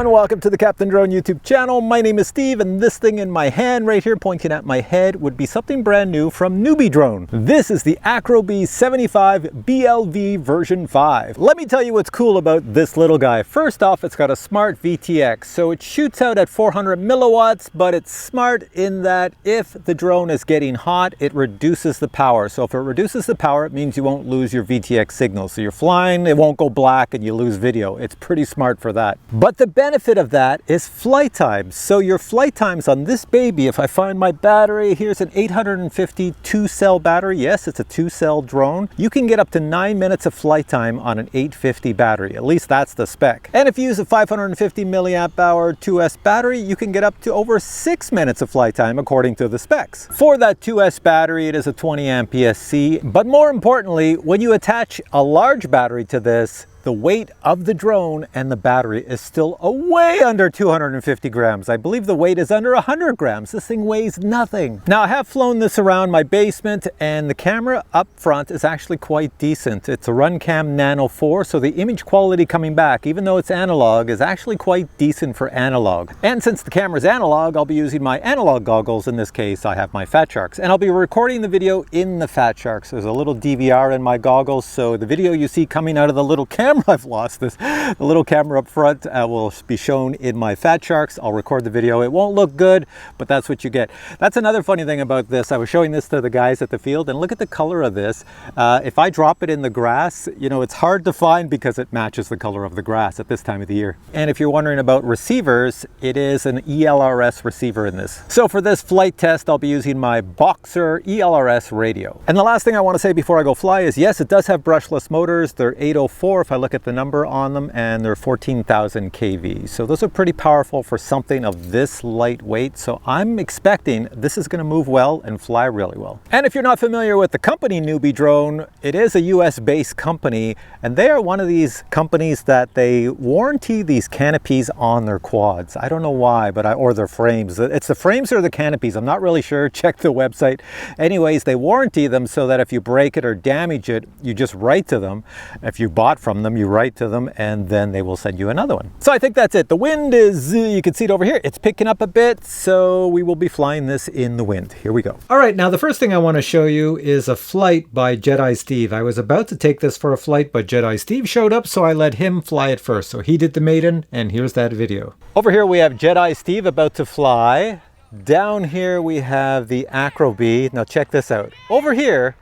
everyone, welcome to the Captain Drone YouTube channel. My name is Steve, and this thing in my hand right here pointing at my head would be something brand new from NewBeeDrone. This is the AcroBee75 BLV version 5. Let me tell you what's cool about this little guy. First off, it's got a smart VTX, so it shoots out at 400 milliwatts, but it's smart in that if the drone is getting hot, it reduces the power. So if it reduces the power, it means you won't lose your VTX signal. So you're flying, it won't go black and you lose video. It's pretty smart for that. But the benefit of that is flight times. So your flight times on this baby, if I find my battery, here's an 850 2-cell battery. Yes, it's a 2-cell drone. You can get up to 9 minutes of flight time on an 850 battery. At least that's the spec. And if you use a 550 milliamp hour 2S battery, you can get up to over 6 minutes of flight time according to the specs. For that 2S battery, it is a 20 amp ESC. But more importantly, when you attach a large battery to this, the weight of the drone and the battery is still way under 250 grams. I believe the weight is under 100 grams. This thing weighs nothing. Now, I have flown this around my basement, and the camera up front is actually quite decent. It's a Runcam Nano 4, so the image quality coming back, even though it's analog, is actually quite decent for analog. And since the camera's analog, I'll be using my analog goggles. In this case, I have my Fat Sharks, and I'll be recording the video in the Fat Sharks. There's a little DVR in my goggles, so the video you see coming out of the little camera, I've lost this. The little camera up front will be shown in my Fat Sharks. I'll record the video. It won't look good, but that's what you get. That's another funny thing about this. I was showing this to the guys at the field, and look at the color of this. If I drop it in the grass, you know, it's hard to find because it matches the color of the grass at this time of the year. And if you're wondering about receivers, it is an ELRS receiver in this. So for this flight test, I'll be using my Boxer ELRS radio. And the last thing I want to say before I go fly is, yes, it does have brushless motors. They're 804 if I look at the number on them, and they're 14,000 kV. So those are pretty powerful for something of this lightweight. So I'm expecting this is going to move well and fly really well. And if you're not familiar with the company NewBeeDrone, it is a US based company, and they are one of these companies that they warranty these canopies on their quads. I don't know why, but or their frames. It's the frames or the canopies. I'm not really sure. Check the website. Anyways, they warranty them so that if you break it or damage it, you just write to them. If you bought from them, you write to them, and then they will send you another one. So I think that's it. The wind is, you can see it over here. It's picking up a bit, so we will be flying this in the wind. Here we go. All right, now the first thing I want to show you is a flight by Jedi Steve. I was about to take this for a flight, but Jedi Steve showed up, so I let him fly it first. So he did the maiden, and here's that video. Over here we have Jedi Steve about to fly. Down here we have the AcroBee. Now check this out. Over here,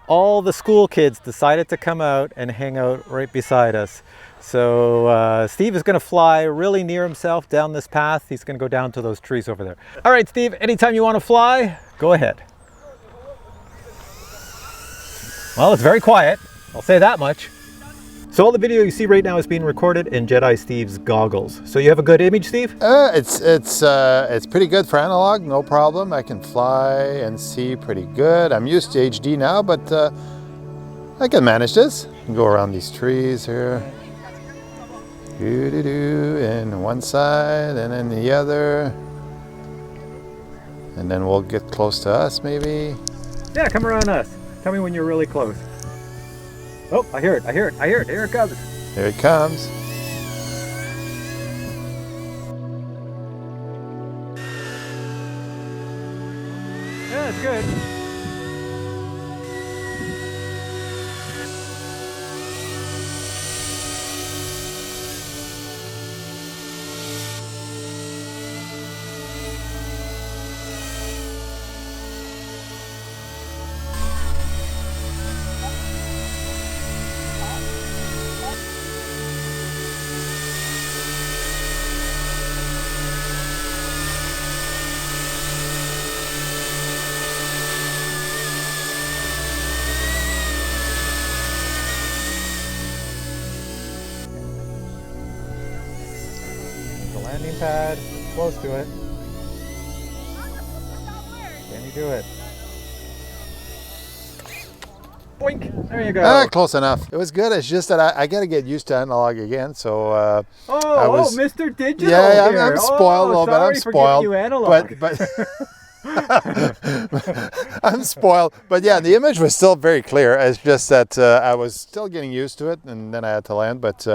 all the school kids decided to come out and hang out right beside us. So Steve is going to fly really near himself down this path. He's going to go down to those trees over there. All right, Steve, anytime you want to fly, go ahead. Well, it's very quiet. I'll say that much. So all the video you see right now is being recorded in Jedi Steve's goggles. So you have a good image, Steve? It's pretty good for analog, no problem. I can fly and see pretty good. I'm used to HD now, but I can manage this. Go around these trees here. And one side and then the other. And then we'll get close to us maybe. Yeah, come around us. Tell me when you're really close. Oh, I hear it, I hear it, I hear it. Here it comes. There it comes. Yeah, it's good. Landing pad, close to it. Can you do it? Boink! There you go. Close enough. It was good. It's just that I got to get used to analog again. So Mr. Digital. Yeah, here. I'm spoiled a little bit. I'm spoiled. You analog. But I'm spoiled. But yeah, the image was still very clear. It's just that I was still getting used to it, and then I had to land. But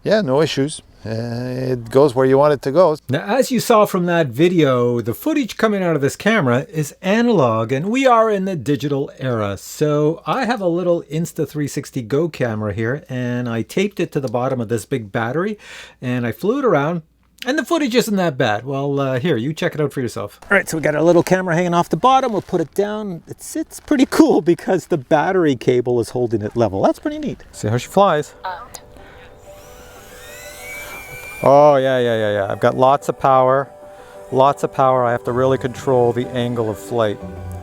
yeah, no issues. it goes where you want it to go. Now, as you saw from that video, the footage coming out of this camera is analog, and we are in the digital era. So I have a little Insta360 Go camera here, and I taped it to the bottom of this big battery, and I flew it around, and the footage isn't that bad. Well, here, you check it out for yourself. All right, so we got our little camera hanging off the bottom. We'll put it down. It sits pretty cool because the battery cable is holding it level. That's pretty neat. See how she flies. Oh, yeah. I've got lots of power. Lots of power. I have to really control the angle of flight.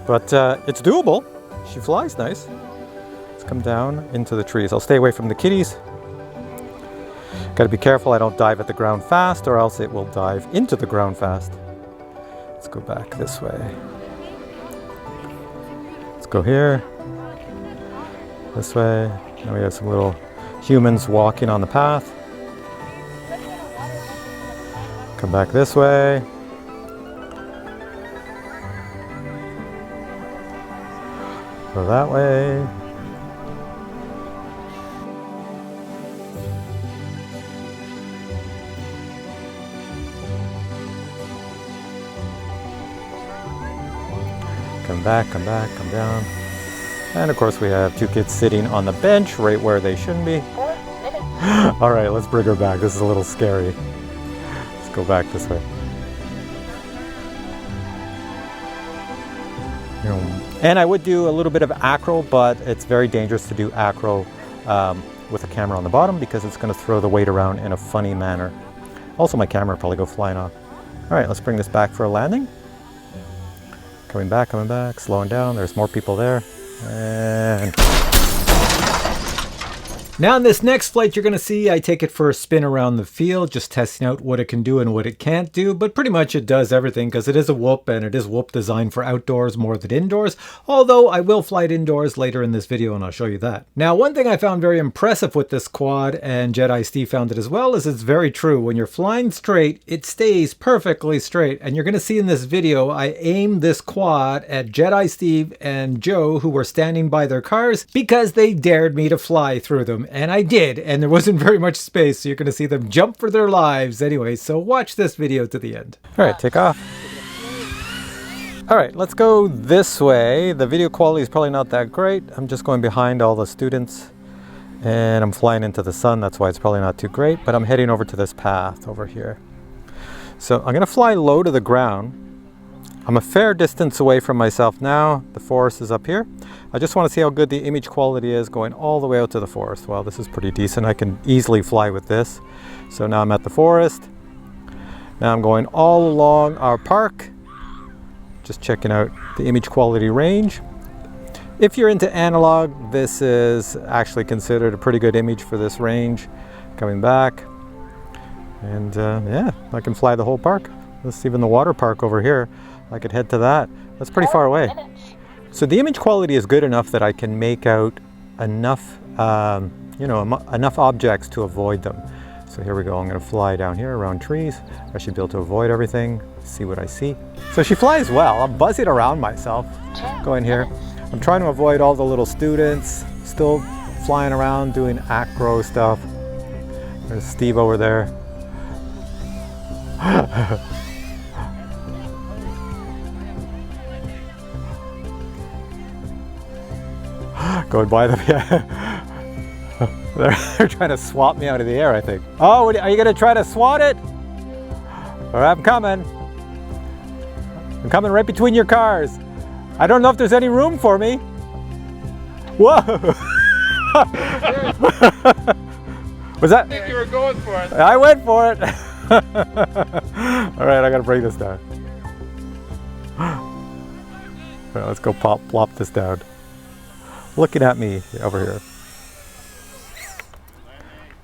But it's doable. She flies nice. Let's come down into the trees. I'll stay away from the kitties. Got to be careful I don't dive at the ground fast, or else it will dive into the ground fast. Let's go back this way. Let's go here. This way. Now we have some little humans walking on the path. Come back this way. Go that way. Come back, come down. And of course we have two kids sitting on the bench right where they shouldn't be. All right, let's bring her back. This is a little scary. Go back this way. And I would do a little bit of acro, but it's very dangerous to do acro with a camera on the bottom because it's going to throw the weight around in a funny manner. Also, my camera will probably go flying off. All right, let's bring this back for a landing. Coming back, slowing down. There's more people there. And now in this next flight, you're going to see I take it for a spin around the field, just testing out what it can do and what it can't do. But pretty much it does everything because it is a whoop, and it is whoop designed for outdoors more than indoors. Although I will fly it indoors later in this video, and I'll show you that. Now, one thing I found very impressive with this quad, and Jedi Steve found it as well, is it's very true. When you're flying straight, it stays perfectly straight. And you're going to see in this video, I aimed this quad at Jedi Steve and Joe, who were standing by their cars, because they dared me to fly through them. And I did, and there wasn't very much space, so you're going to see them jump for their lives anyway. So watch this video to the end. All right, take off. All right, let's go this way. The video quality is probably not that great. I'm just going behind all the students, and I'm flying into the sun. That's why it's probably not too great, but I'm heading over to this path over here. So I'm going to fly low to the ground. I'm a fair distance away from myself now. The forest is up here. I just want to see how good the image quality is going all the way out to the forest. Well, this is pretty decent. I can easily fly with this. So now I'm at the forest. Now I'm going all along our park, just checking out the image quality range. If you're into analog, this is actually considered a pretty good image for this range. Coming back, and yeah, I can fly the whole park. There's even the water park over here. I could head to that. That's pretty far away. So the image quality is good enough that I can make out enough, enough objects to avoid them. So here we go. I'm going to fly down here around trees. I should be able to avoid everything, see what I see. So she flies well. I'm buzzing around myself going here. I'm trying to avoid all the little students, still flying around doing acro stuff. There's Steve over there. Going by them, yeah. They're trying to swat me out of the air, I think. Oh, are you going to try to swat it? All right, I'm coming. I'm coming right between your cars. I don't know if there's any room for me. Whoa! Was that? I think you were going for it. I went for it. All right, I got to bring this down. All right, let's go plop this down. Looking at me over here.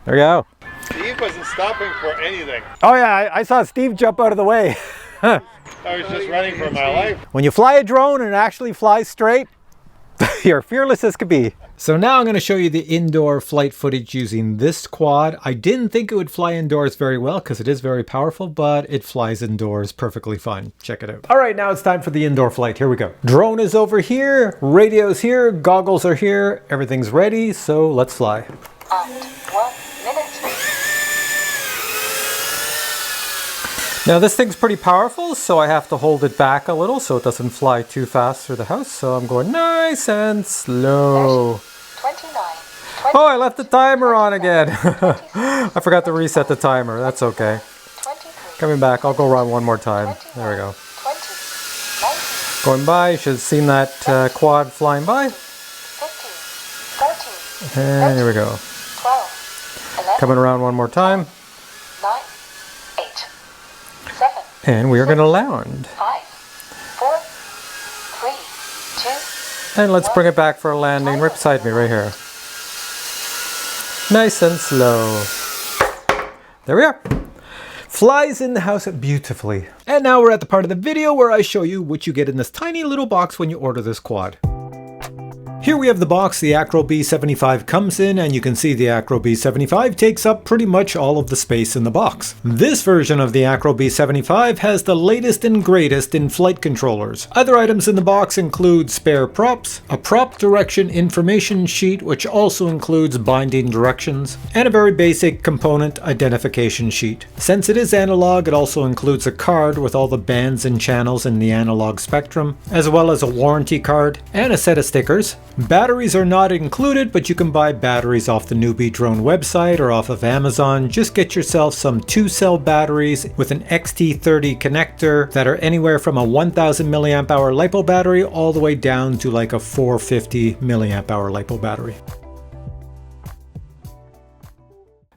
There we go. Steve wasn't stopping for anything. Oh yeah, I saw Steve jump out of the way. I was just running for my life. When you fly a drone and it actually flies straight, you're fearless as could be. So now I'm going to show you the indoor flight footage using this quad. I didn't think it would fly indoors very well because it is very powerful, but it flies indoors perfectly fine. Check it out. All right, now it's time for the indoor flight. Here we go. Drone is over here, radio's here, goggles are here, everything's ready, so let's fly. 1 minute. Now this thing's pretty powerful, so I have to hold it back a little so it doesn't fly too fast through the house. So I'm going nice and slow. 29. Oh, I left the timer on again. I forgot to reset the timer. That's okay. 23. Coming back, I'll go around one more time. There we go. 20. 19. Going by, you should have seen that quad flying by. 15. 13. And here we go. 12. 11. Coming around one more time. 9. 8. 7. And we are going to land. 5. 4. 3. 2. And let's bring it back for a landing right beside me, right here. Nice and slow. There we are. Flies in the house beautifully. And now we're at the part of the video where I show you what you get in this tiny little box when you order this quad. Here we have the box the AcroBee75 comes in, and you can see the AcroBee75 takes up pretty much all of the space in the box. This version of the AcroBee75 has the latest and greatest in flight controllers. Other items in the box include spare props, a prop direction information sheet which also includes binding directions, and a very basic component identification sheet. Since it is analog, it also includes a card with all the bands and channels in the analog spectrum, as well as a warranty card and a set of stickers. Batteries are not included, but you can buy batteries off the NewBeeDrone website or off of Amazon. Just get yourself some 2-cell batteries with an XT30 connector that are anywhere from a 1000 milliamp hour LiPo battery all the way down to like a 450 milliamp hour LiPo battery.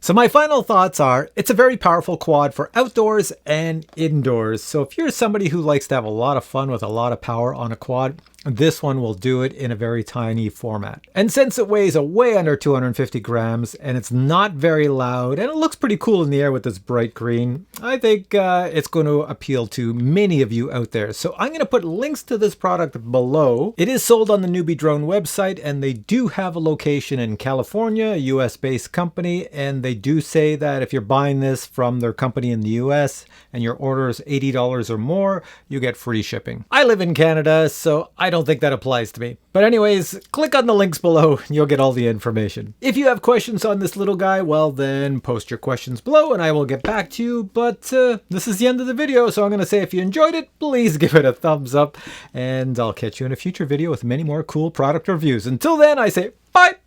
So my final thoughts are, it's a very powerful quad for outdoors and indoors. So if you're somebody who likes to have a lot of fun with a lot of power on a quad, this one will do it in a very tiny format. And since it weighs a way under 250 grams and it's not very loud and it looks pretty cool in the air with this bright green, I think it's going to appeal to many of you out there. So I'm going to put links to this product below. It is sold on the NewBeeDrone website, and they do have a location in California, a US based company, and they do say that if you're buying this from their company in the US and your order is $80 or more, you get free shipping. I live in Canada, so I don't think that applies to me. But anyways, click on the links below and you'll get all the information. If you have questions on this little guy, well then post your questions below and I will get back to you. But this is the end of the video, so I'm going to say if you enjoyed it, please give it a thumbs up, and I'll catch you in a future video with many more cool product reviews. Until then, I say bye!